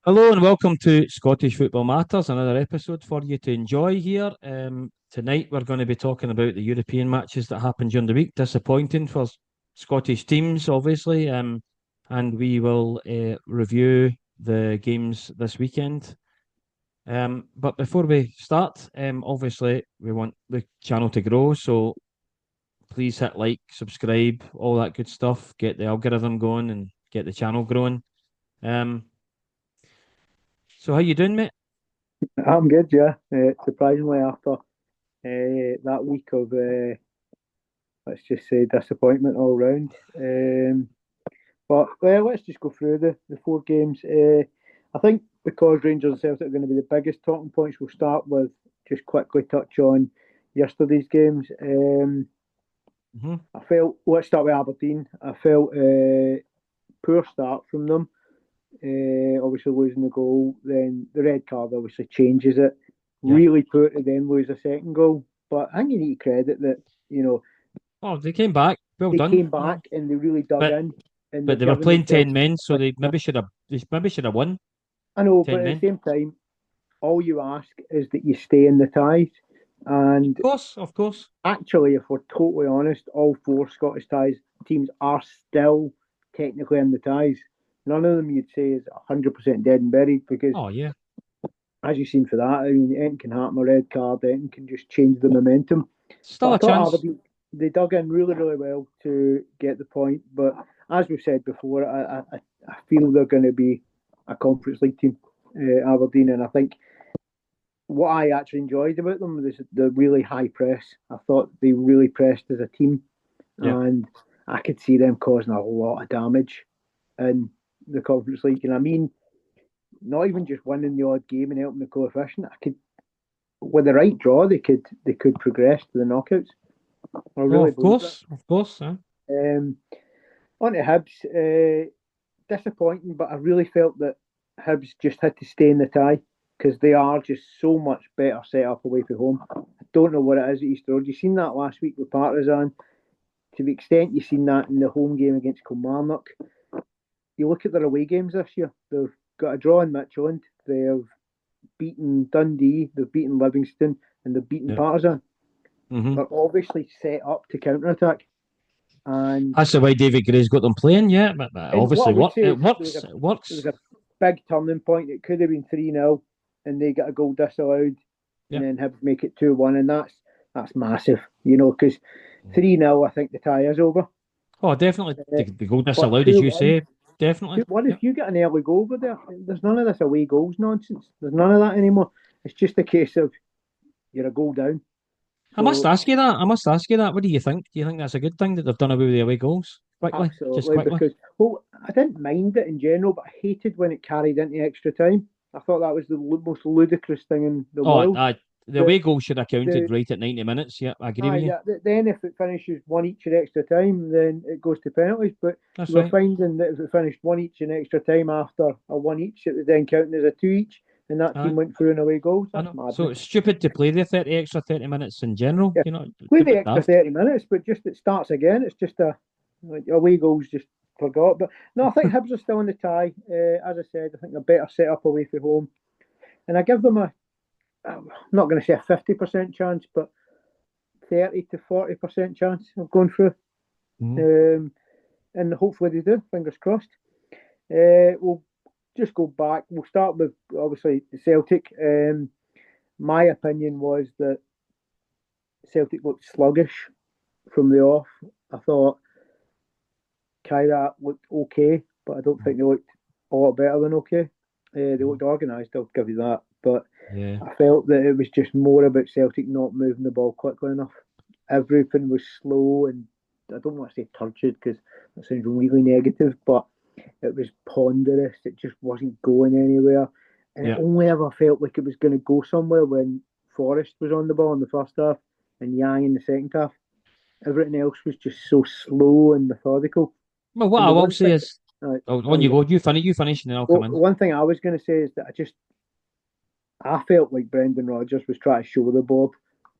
Hello and welcome to Scottish Football Matters, another episode for you to enjoy here. Tonight we're going to be talking about the European matches that happened during the week. Disappointing for Scottish teams, obviously, and we will review the games this weekend. But before we start, obviously we want the channel to grow, so please hit like, subscribe, all that good stuff. Get the algorithm going and get the channel growing. Um, so how you doing, mate? I'm good, yeah. Surprisingly, after that week of let's just say disappointment all round. But well, let's just go through the four games. I think because Rangers and Celtic are going to be the biggest talking points, we'll start with just quickly touch on yesterday's games. Hmm. I felt let's start with Aberdeen. I felt poor start from them. Obviously losing the goal, then the red card obviously changes it. Yeah. Really poor to then lose a second goal. But I think you need to credit that, Oh, they came back. Well they done. came back and they really dug But in and but they've they were given playing themselves 10 men, so a they chance. maybe should have won I know, but 10 at the men. same time, all you ask is that you stay in the ties. And Of course. actually, if we're totally honest, all four Scottish ties teams are still technically in the ties. None of them you'd say is 100% dead and buried because Oh yeah. as you've seen for that, I mean, anything can happen. A red card, anything can just change the momentum. But Still I a thought chance. Aberdeen they dug in really, really well to get the point. But as we've said before, I feel they're going to be a Conference League team, Aberdeen, and I think what I actually enjoyed about them was the really high press. I thought they really pressed as a team, Yeah. and I could see them causing a lot of damage in the Conference League. And I mean, not even just winning the odd game and helping the coefficient. I could with the right draw, they could progress to the knockouts. I Oh, really of believe that. course. Of course. Um, on to Hibs, disappointing, but I really felt that Hibs just had to stay in the tie because they are just so much better set up away from home. I don't know what it is at Easter Road. You've seen that last week with Partizan. To the extent you've seen that in the home game against Kilmarnock, you look at their away games this year. They've got a draw in Midtjylland. They've beaten Dundee. They've beaten Livingston, and they've beaten Yeah. Partizan. Hmm. They're obviously set up to counter attack. And That's the way David Gray's got them playing. Yeah, but what I obviously, would say it is there was works. a It there was works. a big turning point. It could have been 3-0 and they get a goal disallowed and Yeah. then Hibs make it 2-1 and that's massive, because 3-0 I think the tie is over. Oh, definitely. Uh, The goal but disallowed, as you 2-1, say. Definitely. 2-1 Yeah. if you get an early goal over there, there's none of this away goals nonsense. There's none of that anymore. It's just a case of you're a goal down. I must So ask you that. I must ask you that. What do you think? Do you think that's a good thing that they've done away with the away goals? Quickly, just absolutely, quickly. because well, I didn't mind it in general, but I hated when it carried into extra time. I thought that was the most ludicrous thing in the Oh, world. the The away goal should have counted the right at 90 minutes. Yeah, I agree with aye, you. then if it finishes one each in extra time, then it goes to penalties. But That's we're right. finding that if it finished one each in extra time after a one each, it was then counting as a two each, and that team Aye, went through and away goals. I That's know. So madness. it's stupid to play the 30 extra 30 minutes in general. Yeah, You know, play it's a the bit extra daft. 30 minutes, but just it starts again. It's just a like, away goals just forgot. But no, I think Hibs are still in the tie. As I said, I think they're better set up away from home, and I give them I'm not going to say a 50% chance, but 30 to 40% chance of going through. Mhm. Um, and hopefully they do. Fingers crossed. We'll just go back. We'll start with obviously the Celtic. My opinion was that Celtic looked sluggish from the off. I thought Kyra looked okay, but I don't think they looked a lot better than okay. They Mhm. looked organised, I'll give you that. But Yeah. I felt that it was just more about Celtic not moving the ball quickly enough. Everything was slow and I don't want to say turgid because that sounds really negative, but it was ponderous. It just wasn't going anywhere. And it Yeah. only ever felt like it was going to go somewhere when Forrest was on the ball in the first half and Yang in the second half. Everything else was just so slow and methodical. Well, what And I the will one say thing, is, oh, on on you you go. go. You finish, and then I'll come Well, in. one thing I was going to say is that I felt like Brendan Rodgers was trying to show the Bob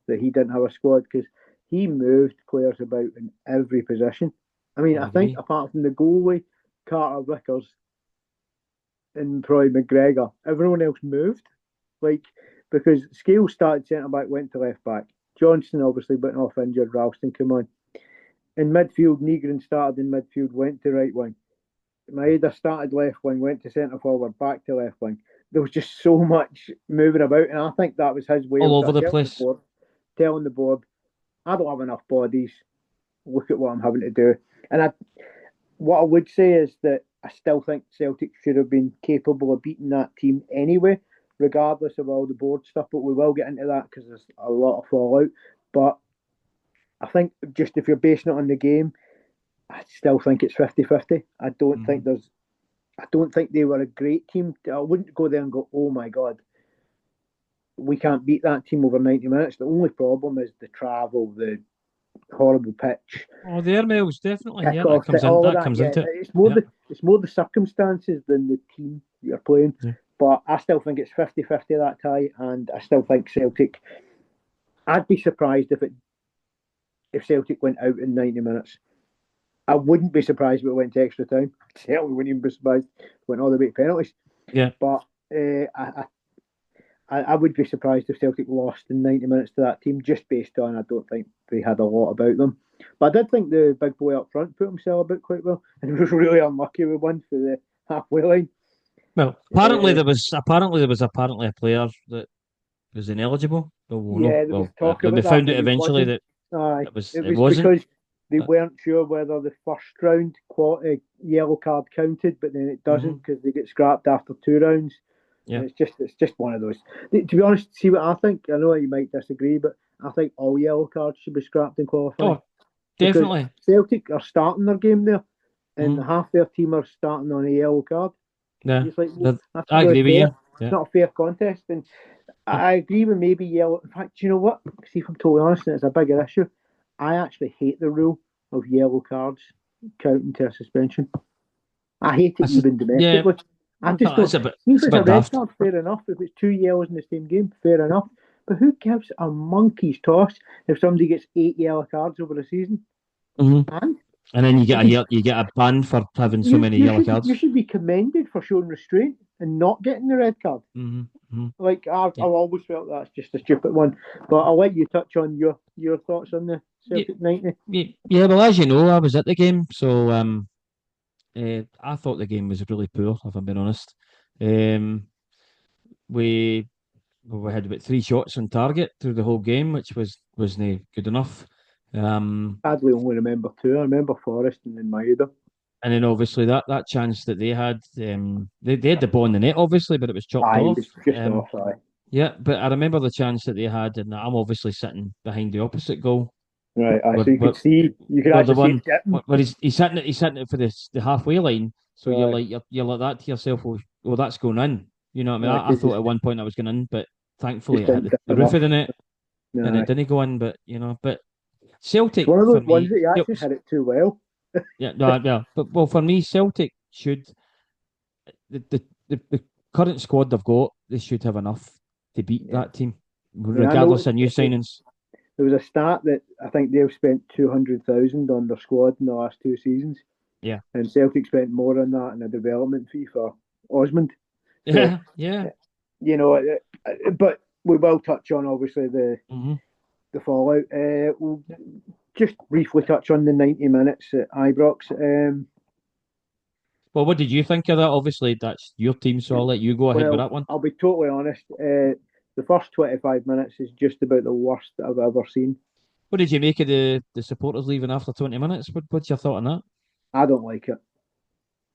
that he didn't have a squad because he moved players about in every position. I mean, I I think agree. apart from the goalie, Carter Vickers, and probably McGregor. Everyone else moved, like because Scales started centre back, went to left back. Johnson obviously went off injured. Ralston came on. In midfield, Negrin started in midfield, went to right wing. Maeda started left wing, went to centre forward, back to left wing. There was just so much moving about, and I think that was his way all of over the place. telling the board, I don't have enough bodies. Look at what I'm having to do. And what I would say is that I still think Celtic should have been capable of beating that team anyway, regardless of all the board stuff. But we will get into that because there's a lot of fallout. But I think just if you're basing it on the game, I still think it's 50-50. I don't think they were a great team. I wouldn't go there and go, oh my God, we can't beat that team over 90 minutes. The only problem is the travel, the horrible pitch. Oh, the airmail's definitely here. That Comes into it. It's more the circumstances than the team you're playing. Yeah. But I still think it's 50-50 that tie, and I still think Celtic. I'd be surprised if Celtic went out in 90 minutes. I wouldn't be surprised if it went to extra time. Certainly wouldn't even be surprised if it went all the way to penalties. Yeah. But I would be surprised if Celtic lost in 90 minutes to that team, just based on I don't think they had a lot about them. But I did think the big boy up front put himself about quite well, and he was really unlucky with one for the halfway line. Well, apparently there was a player that was ineligible. There was talk about we that. Found it eventually that it wasn't. Because they weren't sure whether the first round yellow card counted, but then it doesn't because they get scrapped after 2 rounds. Yeah, it's just one of those. To be honest, see what I think. I know you might disagree, but I think all yellow cards should be scrapped in qualifying. Oh, definitely. Because Celtic are starting their game there, and half their team are starting on a yellow card. Yeah, I agree with you. Yeah. It's not a fair contest, and I agree with maybe yellow. In fact, you know what? See, if I'm totally honest, and it's a bigger issue. I actually hate the rule of yellow cards counting to a suspension. I hate it even domestically. Yeah. I just don't. If it's a red card, fair enough. If it's 2 yellows in the same game, fair enough. But who gives a monkey's toss if somebody gets 8 yellow cards over a season? And then you get a ban for having so many yellow cards. You should be commended for showing restraint and not getting the red card. Like I've always felt that's just a stupid one. But I'll let you touch on your thoughts on the Celtic 90. Yeah, well, as you know, I was at the game, so I thought the game was really poor, if I'm being honest. We had about 3 shots on target through the whole game, which wasn't good enough. Sadly, only remember 2. I remember Forrest and then Maeda. And then obviously that chance that they had, they had the ball in the net, obviously, but it was chopped off. It was just off. Yeah, but I remember the chance that they had, and I'm obviously sitting behind the opposite goal. Right, so you could see, you could actually see it. Where he's sitting it for the halfway line. So you're like that to yourself. Well, that's going in. You know what I mean? I thought at one point I was going in, but thankfully it hit the roof of the net, and it didn't go in. But Celtic. It's one of those ones that you actually hit it too well. But for me, Celtic should the current squad they've got, they should have enough to beat that team, regardless of new signings. There was a stat that I think they've spent 200,000 on their squad in the last 2 seasons. Yeah, and Celtic spent more on that in a development fee for Osmond. Yeah. You know, but we will touch on obviously the fallout. We'll just briefly touch on the 90 minutes at Ibrox. Well, what did you think of that? Obviously, that's your team, so I'll let you go ahead with that one. I'll be totally honest. The first 25 minutes is just about the worst I've ever seen. What did you make of the supporters leaving after 20 minutes? What's your thought on that? I don't like it.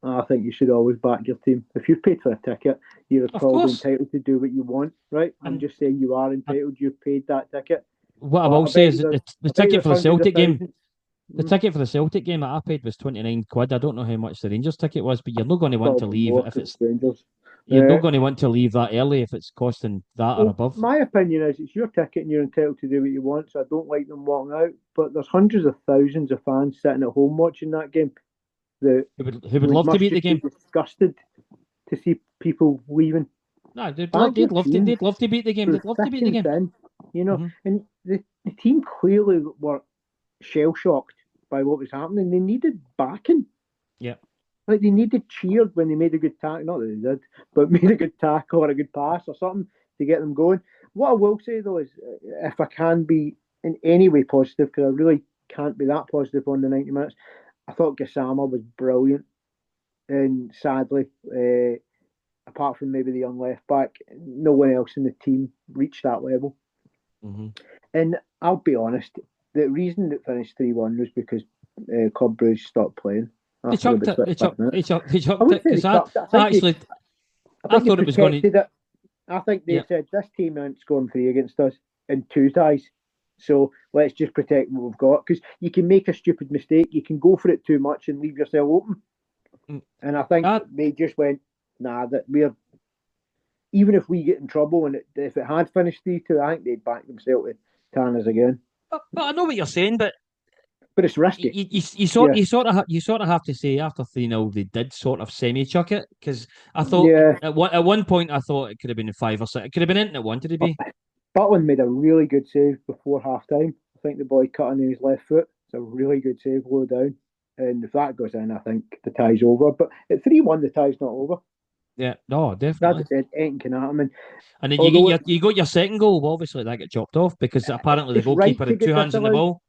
I think you should always back your team. If you've paid for a ticket, you're probably entitled to do what you want, right? I'm just saying you are entitled. You've paid that ticket. What I will say is that the ticket for the Celtic game, the ticket for the Celtic game that I paid was 29 quid. I don't know how much the Rangers ticket was, but you're not going to want to leave if it's Rangers. You're not going to want to leave that early if it's costing that or above. My opinion is it's your ticket and you're entitled to do what you want, so I don't like them walking out. But there's hundreds of thousands of fans sitting at home watching that game. Who would love to beat the game. Disgusted to see people leaving. No, they'd love to beat the game. They'd love to beat the game. And the team clearly were shell shocked by what was happening. They needed backing. Yeah. Like they needed cheered when they made a good tackle. Not that they did, but made a good tackle or a good pass or something to get them going. What I will say though is, if I can be in any way positive, because I really can't be that positive on the 90 minutes, I thought Gassama was brilliant, and sadly, apart from maybe the young left back, no one else in the team reached that level. Mm-hmm. And I'll be honest, the reason it finished 3-1 was because Club Brugge stopped playing. They chucked it. They chucked it because I actually I think they thought it was going to. protected it. I think they said this team ain't scoring 3 against us in 2 ties. So let's just protect what we've got, because you can make a stupid mistake, you can go for it too much and leave yourself open. And I think they just went, nah, that we're, even if we get in trouble, and if it had finished 3-2, I think they'd back themselves to Tanners again. But I know what you're saying, but it's risky. You sort of have to say after 3-0 they did sort of semi-chuck it, because I thought at one point I thought it could have been 5 or 6. It could have been anything it wanted to be. Butland made a really good save before half time. I think the boy cut on his left foot. It's a really good save low down. And if that goes in, I think the tie's over. But at 3-1, the tie's not over. Yeah, no, definitely. As I said, anything can happen. And then you got your second goal. Well, obviously, that got chopped off because apparently the goalkeeper had 2 hands on the ball.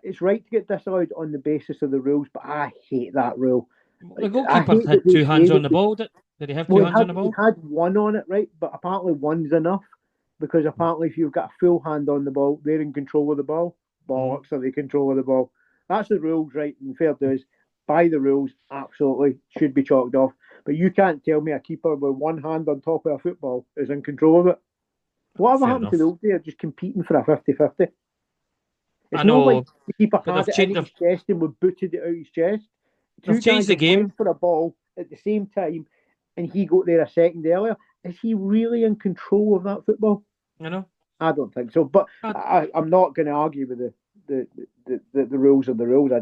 It's right to get disallowed on the basis of the rules, but I hate that rule. The goalkeeper had 2 hands on the ball. Did he have 2 hands on the ball? He had one on it, right? But apparently one's enough, because apparently if you've got a full hand on the ball, they're in control of the ball. Bollocks, are they control of the ball? That's the rules, right? And fair dues, by the rules, absolutely should be chalked off. But you can't tell me a keeper with one hand on top of a football is in control of it. Whatever happened to those there just competing for a 50-50? It's not like the keeper had it in his chest and would booted it out his chest. They've changed the game for a ball at the same time, and he got there a second earlier. Is he really in control of that football? I don't think so. But I'm not going to argue with the rules of the rules. I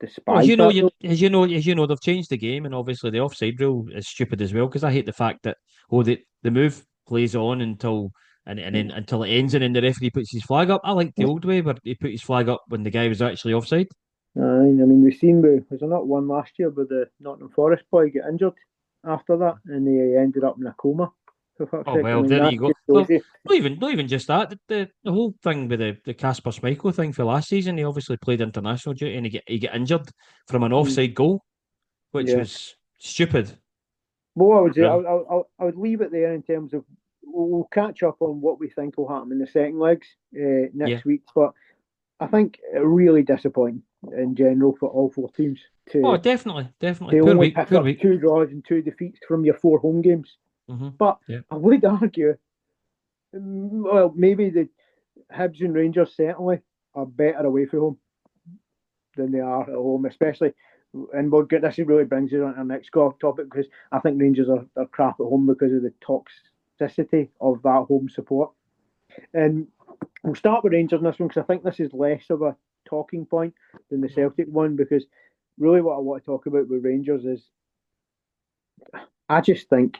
despise. As you know, they've changed the game, and obviously the offside rule is stupid as well. Because I hate the fact that the move plays on until then until it ends, and then the referee puts his flag up. I like the old way where he put his flag up when the guy was actually offside. I mean, we've seen was there not one last year where the Nottingham Forest boy get injured after that, and they ended up in a coma. There you go. Well, not even just that. The whole thing with the Kasper Schmeichel thing for last season, he obviously played international duty and he get injured from an offside goal, which was stupid. Well, I would say I would leave it there in terms of we'll catch up on what we think will happen in the second legs next week. But I think really disappointing in general for all 4 teams. Definitely. They only pick up 2 draws and 2 defeats from your 4 home games. Mm-hmm. But I would argue, well, maybe the Hibs and Rangers certainly are better away from home than they are at home, especially. And this really brings us on our next topic, because I think Rangers are crap at home because of the toxicity of that home support. And we'll start with Rangers in this one, because I think this is less of a talking point than the Celtic one, because really what I want to talk about with Rangers is I just think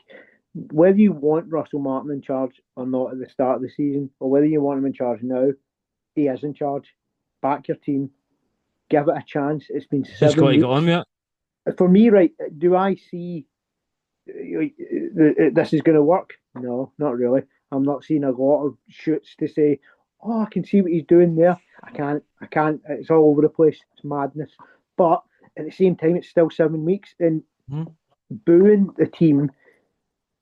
whether you want Russell Martin in charge or not at the start of the season, or whether you want him in charge now, he is in charge. Back your team. Give it a chance. It's been 7 weeks. Got him, yeah. For me, right, do I see this is going to work? No, not really. I'm not seeing a lot of shoots to say, oh, I can see what he's doing there. I can't. It's all over the place. It's madness. But at the same time, it's still 7 weeks. And booing the team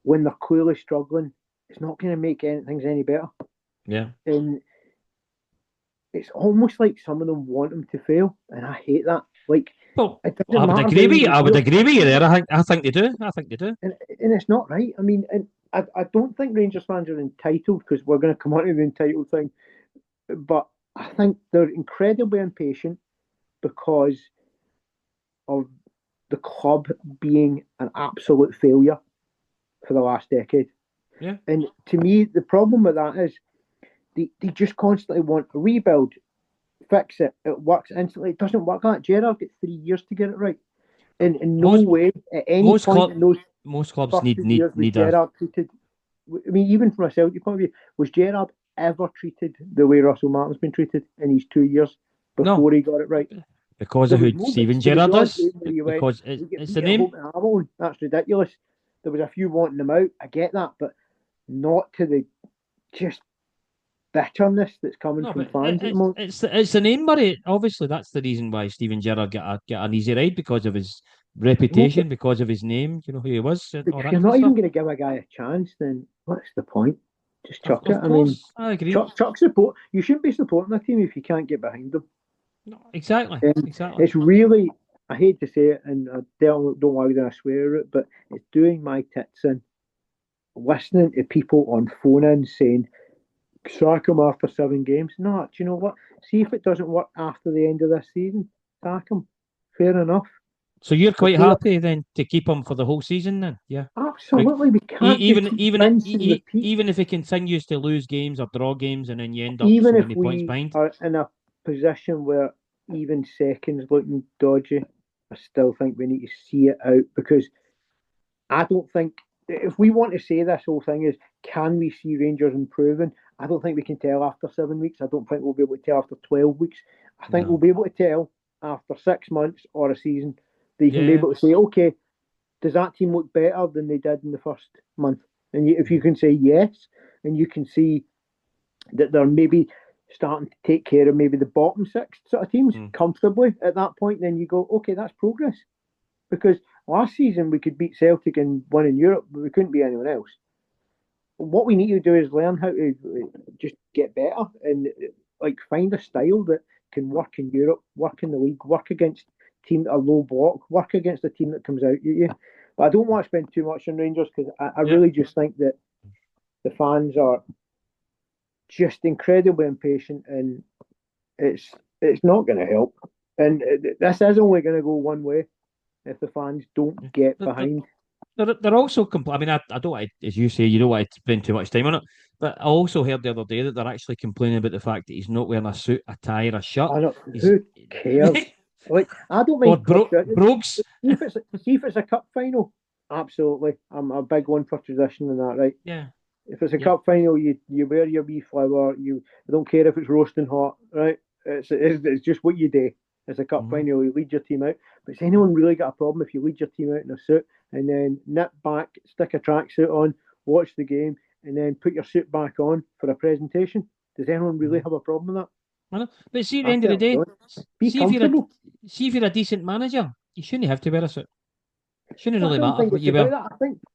when they're clearly struggling, it's not going to make things any better. Yeah. And it's almost like some of them want him to fail, and I hate that. Like, I would agree with you there. I think they do. And it's not right. I mean, and I don't think Rangers fans are entitled, because we're going to come on to the entitled thing, but I think they're incredibly impatient because of the club being an absolute failure for the last decade. Yeah. And to me, the problem with that is they just constantly want a rebuild, fix it, it works instantly. It doesn't work like that. Gerrard got 3 years to get it right. And in no way, at any point in those most clubs need Gerrard treated. I mean, even from a Celtic point of view, was Gerrard ever treated the way Russell Martin's been treated in his 2 years before he got it right? because There of was who moments. Steven There was Gerrard one is. game where you went, Because we get it's beat the at name. home at Avalon. That's ridiculous. There was a few wanting them out. I get that, but not to the just bitterness that's coming No, from but fans at the moment. it's the name, Murray. Obviously, that's the reason why Steven Gerrard get an easy ride, because of his No, reputation, because of his name. You know who he was, and but all if that you're kind of not stuff. even going to give a guy a chance, then what's the point? Just Of, chuck it. of I mean, course, I agree. chuck support. You shouldn't be supporting a team if you can't get behind them. No, exactly, And exactly. it's really, I hate to say it, and I don't like that I swear it, but it's doing my tits in listening to people on phone in saying, sack him after 7 games. No, do you know what? See if it doesn't work after the end of this season, sack him. Fair enough. So you're But quite happy then to keep him for the whole season, then? Yeah. absolutely, we can't just keep rinse and repeat. Even if he continues to lose games or draw games, and then you end up Even so if many points we behind. are in a position where even seconds looking dodgy, I still think we need to see it out, because I don't think, if we want to say this whole thing is, can we see Rangers improving? I don't think we can tell after 7 weeks. I don't think we'll be able to tell after 12 weeks. I think we'll No. be able to tell after 6 months or a season. That you can be Yeah. able to say, okay, does that team look better than they did in the first month? And if you can say yes, and you can see that they're maybe starting to take care of maybe the bottom six sort of teams Mm. comfortably at that point, then you go, okay, that's progress. Because last season we could beat Celtic and win in Europe, but we couldn't beat anyone else. What we need to do is learn how to just get better and like find a style that can work in Europe, work in the league, work against team that are low block, work against a team that comes out at you. But I don't want to spend too much on Rangers, because I Yeah. really just think that the fans are just incredibly impatient, and it's not going to help. And this is only going to go one way if the fans don't get behind. They're also I mean, I don't want to, as you say, you don't want to spend too much time on it. But I also heard the other day that they're actually complaining about the fact that he's not wearing a suit, a tie, or a shirt. I know, He's who cares? Like, I don't or mind club shirts. brogues. See if it's a cup final. Absolutely, I'm a big one for tradition and that, right? Yeah. If it's a Yeah. cup final, you wear your wee flower. I don't care if it's roasting hot, right? It's just what you do. It's a cup Mhm. final. You lead your team out. But has anyone really got a problem if you lead your team out in a suit and then nip back, stick a tracksuit on, watch the game, and then put your suit back on for a presentation? Does anyone really have a problem with that? I know. But see, at the I end of the certainly day, don't. Be comfortable. see if you're a decent manager, you shouldn't have to wear a suit. Shouldn't But I really don't matter think what it's you about wear. that.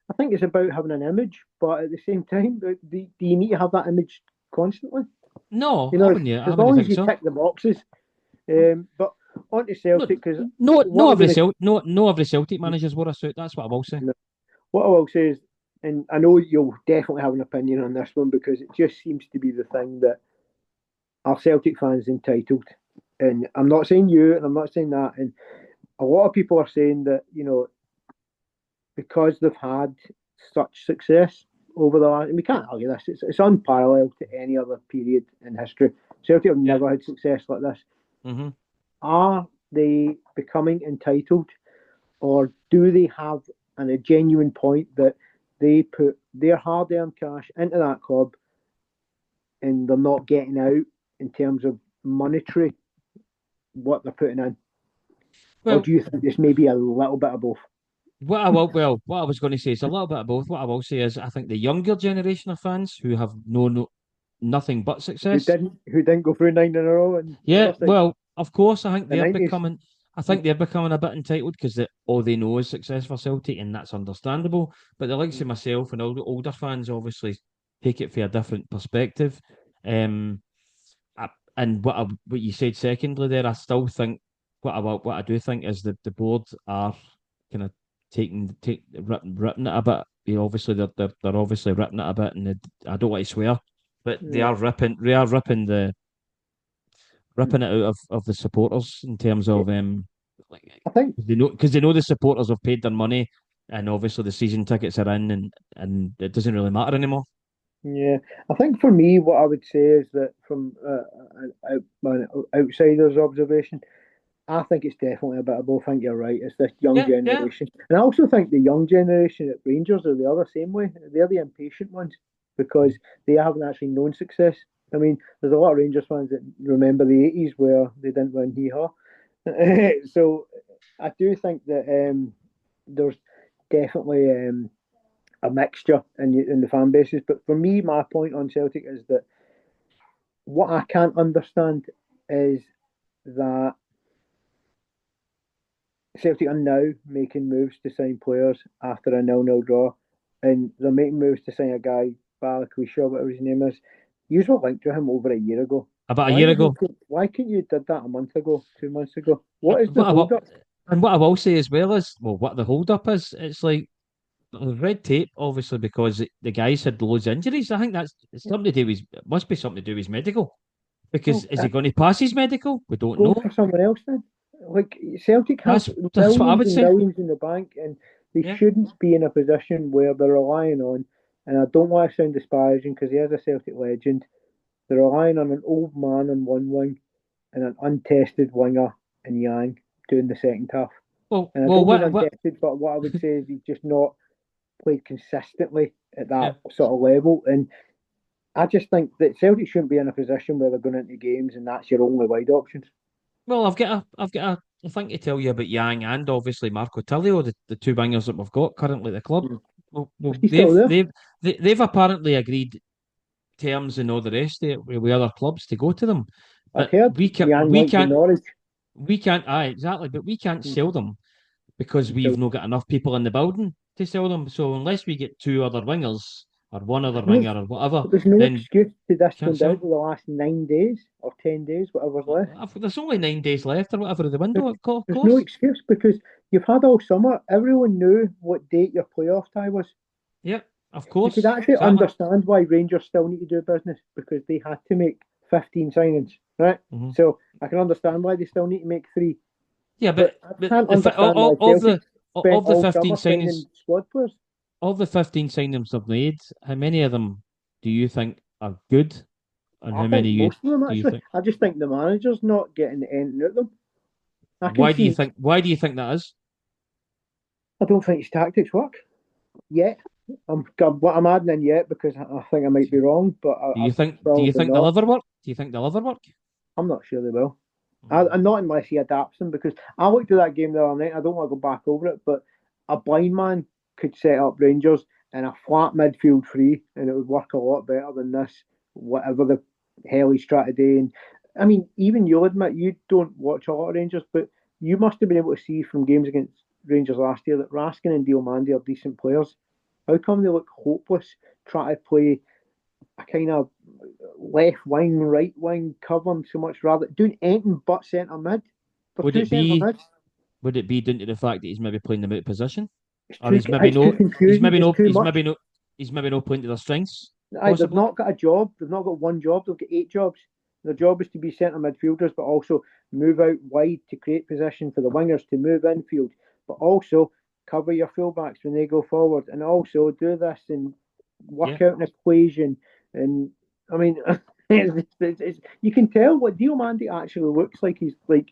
I think it's about having an image, but at the same time, do you need to have that image constantly? No, You know, I as wouldn't long as think you so. tick the boxes. But on to No, Celtic, because no, what I'm going to no every Celtic managers wore a suit. That's what I will say. what I will say is, and I know you'll definitely have an opinion on this one, because it just seems to be the thing that our Celtic fans entitled. And I'm not saying you, and I'm not saying that. And a lot of people are saying that, because they've had such success over the last, and we can't argue this, it's unparalleled to any other period in history. Celtic have Yeah. never had success like this. Mm-hmm. Are they becoming entitled, or do they have a genuine point that they put their hard earned cash into that club and they're not getting out in terms of monetary what they're putting in? Or Well, do you think this may be a little bit of both? what I was going to say is a little bit of both. What I will say is, I think the younger generation of fans who have nothing but Who success. didn't go through 9 in a row and Yeah, other things? well, of course, I think The they're 90s. becoming. I think they're becoming a bit entitled because all they know is success for Celtic, and that's understandable. But the likes of myself and all the older fans obviously take it for a different perspective. Um, and what you said secondly there, I still think what I do think is that the board are kind of ripping it a bit. Obviously they're obviously ripping it a bit, and I don't want to swear, but Yeah. they are ripping it out of the supporters in terms of like, I think because they know the supporters have paid their money, and obviously the season tickets are in, and it doesn't really matter anymore. Yeah, I think for me, what I would say is that from an outsider's observation, I think it's definitely a bit of both. I think you're right. It's this young Yeah, yeah. generation, and I also think the young generation at Rangers are the other same way. They're the impatient ones because they haven't actually known success. I mean, there's a lot of Rangers fans that remember the '80s where they didn't win hee haw. So I do think that there's definitely a mixture in the fan bases. But for me, my point on Celtic is that what I can't understand is that Celtic are now making moves to sign players after a 0-0 draw, and they're making moves to sign a guy, Balakwisha, whatever his name is. You were linked to him over a year ago. About a year ago. Why couldn't you did that a month ago, 2 months ago? What is the hold up? And what I will say as well is, well, what the hold up is, it's like red tape, obviously, because the guys had loads of injuries. I think that's something to do with, it must be something to do with his medical. Because is he going to pass his medical? We don't know. Go for someone else then. Like Celtic have that's what I would say. Millions in the bank, and they shouldn't be in a position where they're relying on. And I don't want to sound disparaging because he is a Celtic legend. They're relying on an old man on one wing and an untested winger in Yang doing the second half. Well, and I don't mean untested, but what I would say is he's just not played consistently at that sort of level. And I just think that Celtic shouldn't be in a position where they're going into games and that's your only wide options. Well, I've got a thing to tell you about Yang and obviously Marco Tilio, the two wingers that we've got currently at the club. Well, they've apparently agreed terms and all the rest of it with other clubs to go to them. But we can't. Exactly. But we can't sell them because we've not got enough people in the building to sell them. So unless we get two other wingers or one other winger or whatever, there's no excuse to discount out for the last 9 days or 10 days, whatever's left. There's only 9 days left or whatever of the window. There's no excuse because you've had all summer. Everyone knew what date your playoff tie was. Yep, of course. You could actually understand why Rangers still need to do business because they had to make 15 signings, right? Mm-hmm. So I can understand why they still need to make 3. Yeah, but I can't understand why of the 15 signings, squad players. Of the 15 signings they've made, how many of them do you think are good? And how many most of them, actually. Do you think? I just think the manager's not getting anything out of them. Why do you think that is? I don't think his tactics work yet. I'm adding in yet because I think I might be wrong. But do you think they'll ever work? Do you think they'll ever work? I'm not sure they will. I'm not unless he adapts them because I looked at that game the other night. I don't want to go back over it, but a blind man could set up Rangers in a flat midfield three, and it would work a lot better than this. Whatever the hell he's trying to do, and I mean, even you'll admit you don't watch a lot of Rangers, but you must have been able to see from games against Rangers last year that Raskin and Diomande are decent players. How come they look hopeless trying to play a kind of left wing, right wing, covering so much rather doing anything but centre mid? Would it be down to the fact that he's maybe playing them out of position? Or he's maybe not playing to their strengths. They've not got a job. They've not got one job. They've got 8 jobs. Their job is to be centre midfielders, but also move out wide to create position for the wingers to move infield, but also cover your fullbacks when they go forward, and also do this and work out an equation. And I mean, you can tell what Diomande actually looks like. He's like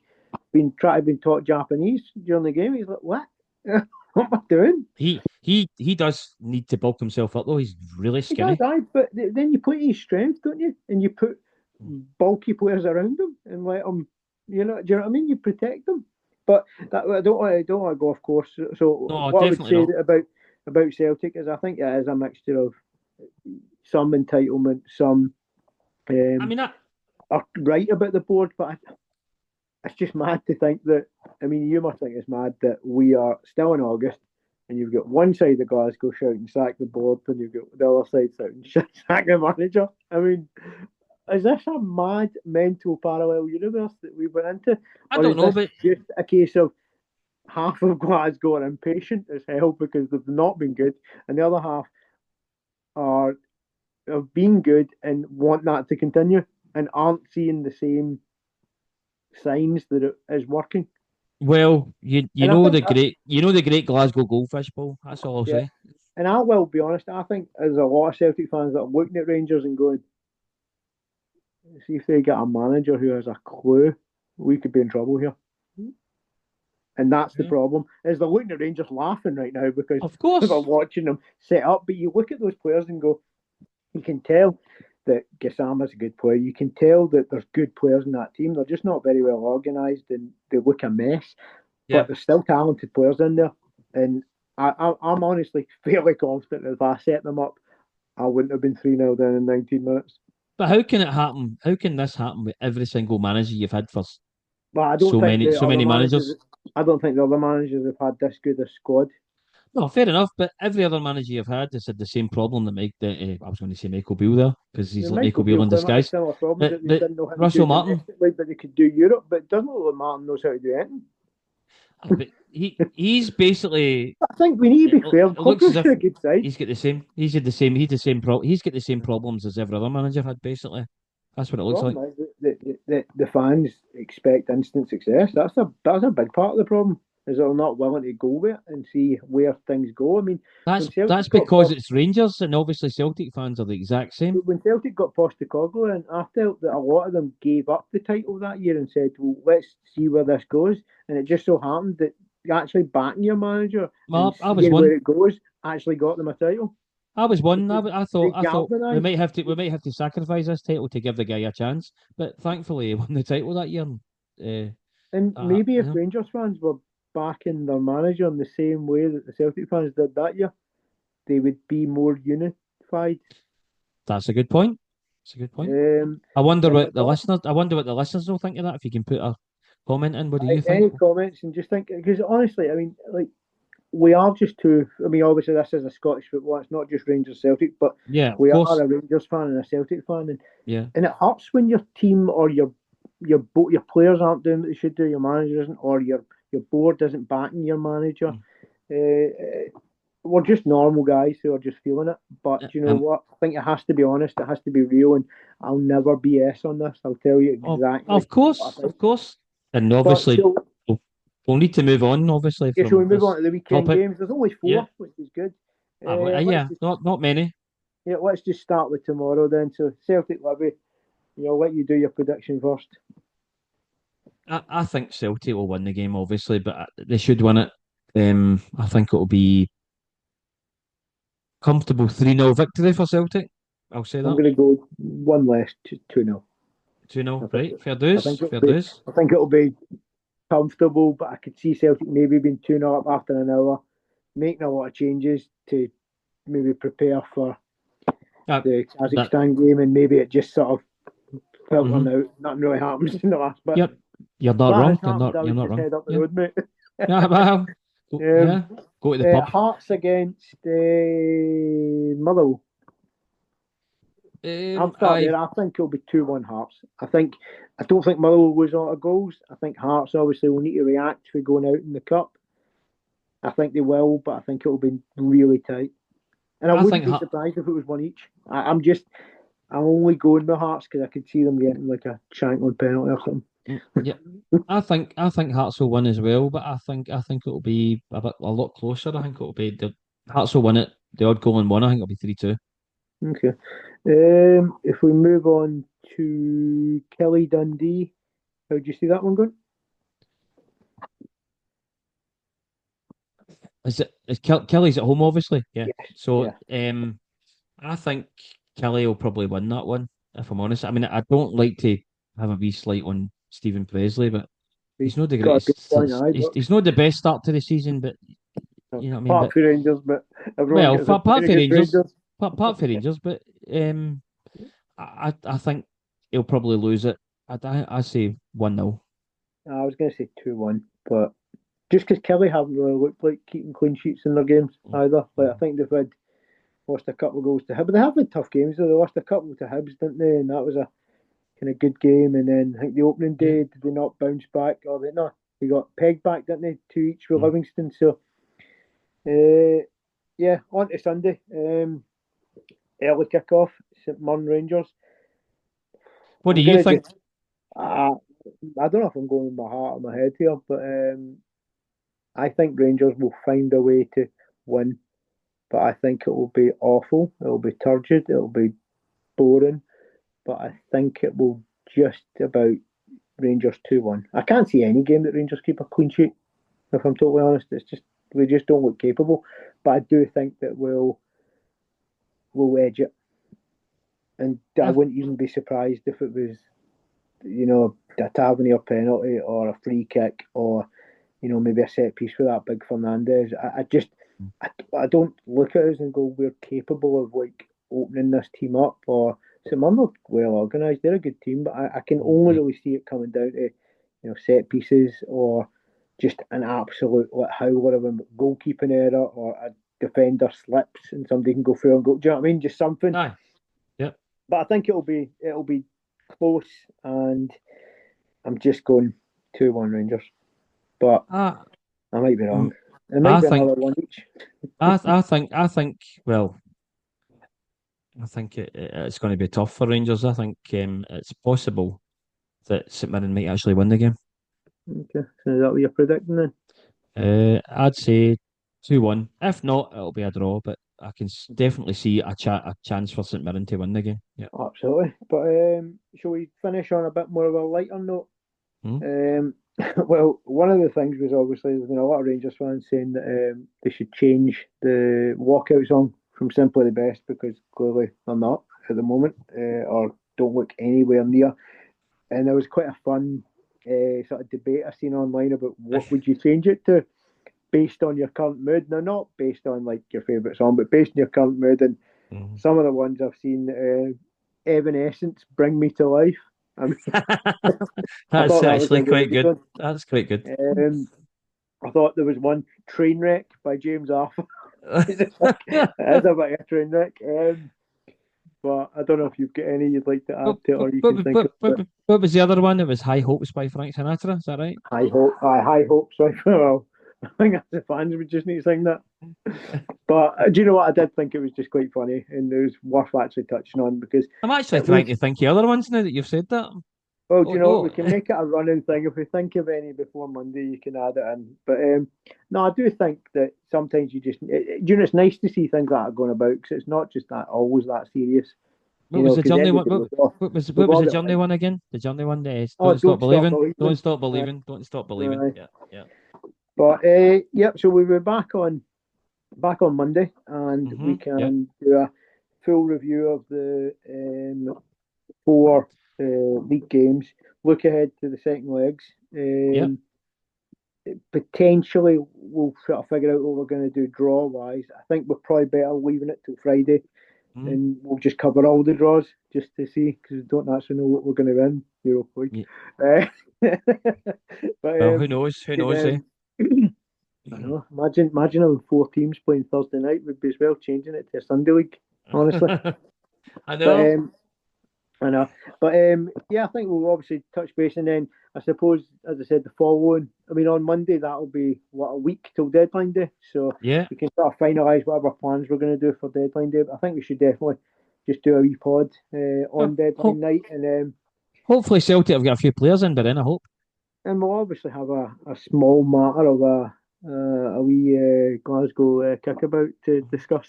been taught Japanese during the game. He's like, what? What am I doing? He does need to bulk himself up though. He's really skinny. He does, but then you put his strength, don't you? And you put bulky players around him and let him. Do you know what I mean? You protect them. But I don't want to go off course. So what I would say about Celtic is I think it is a mixture of some entitlement, some. Are right about the board, but it's just mad to think that. I mean, you must think it's mad that we are still in August, and you've got one side of Glasgow shouting "sack the board," and you've got the other side shouting "sack the manager." I mean, is this a mad mental parallel universe that we went into? I don't know, but just a case of half of Glasgow are impatient as hell because they've not been good, and the other half have been good and want that to continue and aren't seeing the same signs that it is working. Well, you know the great Glasgow goldfish bowl. That's all I'll say. And I will be honest. I think there's a lot of Celtic fans that are looking at Rangers and going, "See if they get a manager who has a clue, we could be in trouble here." And that's the problem. Is they're looking at Rangers laughing right now because of course they're watching them set up. But you look at those players and go, you can tell that Gassama's a good player. You can tell that there's good players in that team. They're just not very well organised and they look a mess. Yeah. But there's still talented players in there. And I'm honestly fairly confident that if I set them up, I wouldn't have been 3-0 down in 19 minutes. But how can it happen? How can this happen with every single manager you've had for But I don't so think many the other managers? I don't think the other managers have had this good a squad. No, fair enough. But every other manager you've had has had the same problem that I was going to say Michael Beale there because he's like Michael Michael Beale Beale in came up with disguise. similar problems that they But didn't know how to Russell do Martin, domestically, but they could do Europe. But it doesn't look like Martin knows how to do anything. but he's basically. I think we need to be fair. It looks as if a good side. he's got the same. He's got the same. He's got the same problems as every other manager had. Basically, that's what it looks like. The fans expect instant success. That's a big part of the problem. Is they're not willing to go with it and see where things go. I mean, that's because it's Rangers, and obviously Celtic fans are the exact same. When Celtic got Postecoglou, and I felt that a lot of them gave up the title that year and said, "Well, let's see where this goes." And it just so happened that actually backing your manager and seeing where it goes actually got them a title. I was one. I thought we might have to sacrifice this title to give the guy a chance. But thankfully, he won the title that year. And maybe if Rangers fans were backing their manager in the same way that the Celtic fans did that year, they would be more unified. That's a good point. It's a good point. I wonder what the listeners will think of that. If you can put a comment in, what do you think? Any comments and just think, because honestly, I mean, like, we are just two. I mean, obviously, this is a Scottish football. It's not just Rangers Celtic, but we are a Rangers fan and a Celtic fan, and it hurts when your team or your players aren't doing what they should do, your manager isn't, or your board isn't backing your manager. We're just normal guys who are just feeling it. But you know what? I think it has to be honest. It has to be real, and I'll never BS on this. I'll tell you exactly. Of course. And obviously, we'll need to move on, obviously. Yeah, so we move on to the weekend games. There's only 4, which is good. Not many. Yeah, let's just start with tomorrow then. So Celtic Livy, I'll let you do your prediction first. I think Celtic will win the game, obviously, but they should win it. I think it'll be comfortable 3-0 victory for Celtic. I'll say that. I'm going to go one less, 2-0. 2-0, right? Fair dues. I think it'll be comfortable, but I could see Celtic maybe being 2-0 up after an hour, making a lot of changes to maybe prepare for the Kazakhstan game, and maybe it just sort of filtering out. Nothing really happens in the last bit. Yep, you're not wrong. You're not wrong. Head up the road, mate. Go to the pub. Hearts against Motherwell. I'll start there. I think it'll be 2-1 Hearts. I don't think Motherwell will lose a lot of goals. I think Hearts obviously will need to react for going out in the cup. I think they will, but I think it'll be really tight. And I wouldn't be surprised if it was one each. I'm only going with Hearts because I could see them getting like a Shankland penalty or something. Yeah, I think Hearts will win as well, but I think it'll be a lot closer. I think it'll be the Hearts will win it. The odd goal in one, I think it'll be 3-2. Okay. If we move on to Kelly Dundee, how do you see that one going? Is Kelly's at home, obviously? Yeah. Yes. So, I think Kelly will probably win that one. If I'm honest, I mean, I don't like to have a wee slight on Stephen Presley, but he's not the greatest. He's not the best start to the season, but you know what I mean. Part for Rangers, but part for Rangers, but I think he'll probably lose it. I say 1-0. I was going to say 2-1, but just because Kelly haven't really looked like keeping clean sheets in their games either. Like, I think they've lost a couple of goals to Hibs, but they have had tough games. Though. They lost a couple to Hibs, didn't they? And that was a kind of good game. And then I think the opening day, did they not bounce back? They got pegged back, didn't they? 2 each with Livingston. So, on to Sunday. Early kick-off, St Mirren Rangers. What do you think? I don't know if I'm going with my heart or my head here, but I think Rangers will find a way to win. But I think it will be awful. It will be turgid. It will be boring. But I think it will just about Rangers 2-1. I can't see any game that Rangers keep a clean sheet, if I'm totally honest. We just don't look capable. But I do think that we'll edge it. and I wouldn't even be surprised if it was, a Tavernier penalty or a free kick or, maybe a set piece for that big Fernandez. I don't look at us and go, we're capable of like opening this team up. Or St Mirren are well organised. They're a good team, but I can only really see it coming down to, set pieces or just an absolute howler of a goalkeeping error or a defender slips and somebody can go through and go. Do you know what I mean? Just something. Aye. Yep. But I think it'll be close, and I'm just going 2-1 Rangers. But I might be wrong. It might be another one each. I think. Well, I think it's going to be tough for Rangers. I think it's possible that St Mirren might actually win the game. Okay, so is that what you're predicting then? I'd say 2-1. If not, it'll be a draw. But I can definitely see a chance for St Mirren to win the game. Yeah, absolutely. But shall we finish on a bit more of a lighter note? Well, one of the things was obviously there's been a lot of Rangers fans saying that they should change the walkout song from Simply the Best because clearly they're not at the moment or don't look anywhere near. And there was quite a fun sort of debate I've seen online about what would you change it to based on your current mood. Now, not based on like your favourite song, but based on your current mood. And some of the ones I've seen, Evanescence, Bring Me to Life. I mean, that's actually quite good. That's quite good. I thought there was one, Trainwreck by James Arthur. It's a bit of a train wreck. But I don't know if you've got any you'd like to add to it or you can think of. What was the other one? It was High Hopes by Frank Sinatra, is that right? High Hopes. Well, I think the fans would just need to sing that. But do you know what? I did think it was just quite funny and it was worth actually touching on because I'm actually trying to think of other ones now that you've said that. Well, do you know what? We can make it a running thing. If we think of any before Monday, you can add it in. But no, I do think that sometimes you just, it's nice to see things like that going about because it's not just that always that serious. What was the Journey one? What was the Journey one again? The Journey one is Don't Stop Believing. Don't Stop Believing. Don't Stop Believing. Yeah. But yep. So we'll be back on Monday, and we can do a full review of the 4 league games. Look ahead to the second legs. Potentially, we'll sort of figure out what we're going to do draw wise. I think we're probably better leaving it till Friday, and we'll just cover all the draws just to see because we don't actually know what we're going to win Europa League. But well, who knows? Who knows? I know. Imagine having 4 teams playing Thursday night would be as well changing it to a Sunday league. Honestly, I know. I know, but yeah, I think we'll obviously touch base, and then I suppose, as I said, the following. I mean, on Monday that'll be a week till deadline day, so we can sort of finalise whatever plans we're going to do for deadline day. But I think we should definitely just do a wee pod on deadline night, and hopefully Celtic have got a few players in by then. I hope, and we'll obviously have a small matter of a wee Glasgow kickabout to discuss.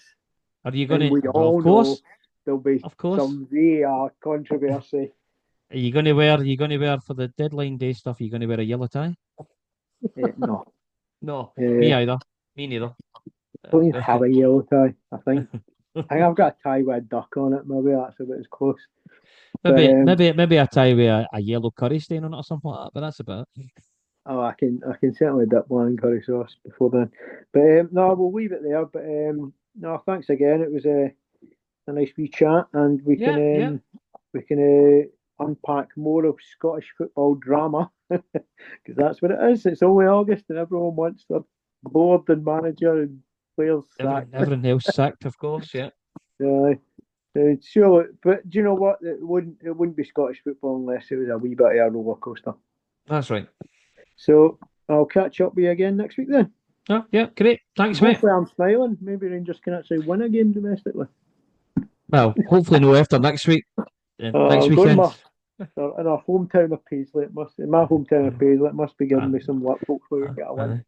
Are you going to? Of course. There'll be some VR controversy. Are you going to wear for the deadline day stuff? Are you going to wear a yellow tie? No. No. Me either. Me neither. I don't even have a yellow tie, I think. I think I've got a tie with a duck on it. Maybe that's about as close. Maybe a tie with a yellow curry stain on it or something like that, but that's about it. Oh, I can certainly dip one in curry sauce before then. But no, we'll leave it there. But no, thanks again. It was a nice wee chat, and we can unpack more of Scottish football drama because that's what it is. It's only August, and everyone wants their board and manager and players sacked. Everyone else sacked, of course. Yeah. Sure, but do you know what? It wouldn't be Scottish football unless it was a wee bit of a roller coaster. That's right. So I'll catch up with you again next week then. Oh, yeah, great. Thanks, mate. Hopefully I'm smiling. Maybe Rangers can actually win a game domestically. Well, hopefully no after next week. Next weekend. In our hometown of Paisley, in my hometown of Paisley, it must be giving me some luck. Hopefully we get a win.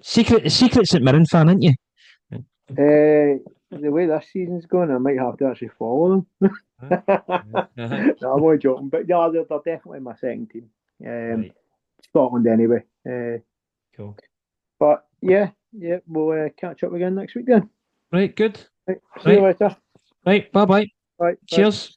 Secret St Mirren fan, aren't you? The way this season's going, I might have to actually follow them. No, I'm only joking, but yeah, they're definitely my second team. Right. Scotland anyway. Cool. But yeah, we'll catch up again next week then. Right, good. Right, see you later. Right, bye-bye. Right, cheers.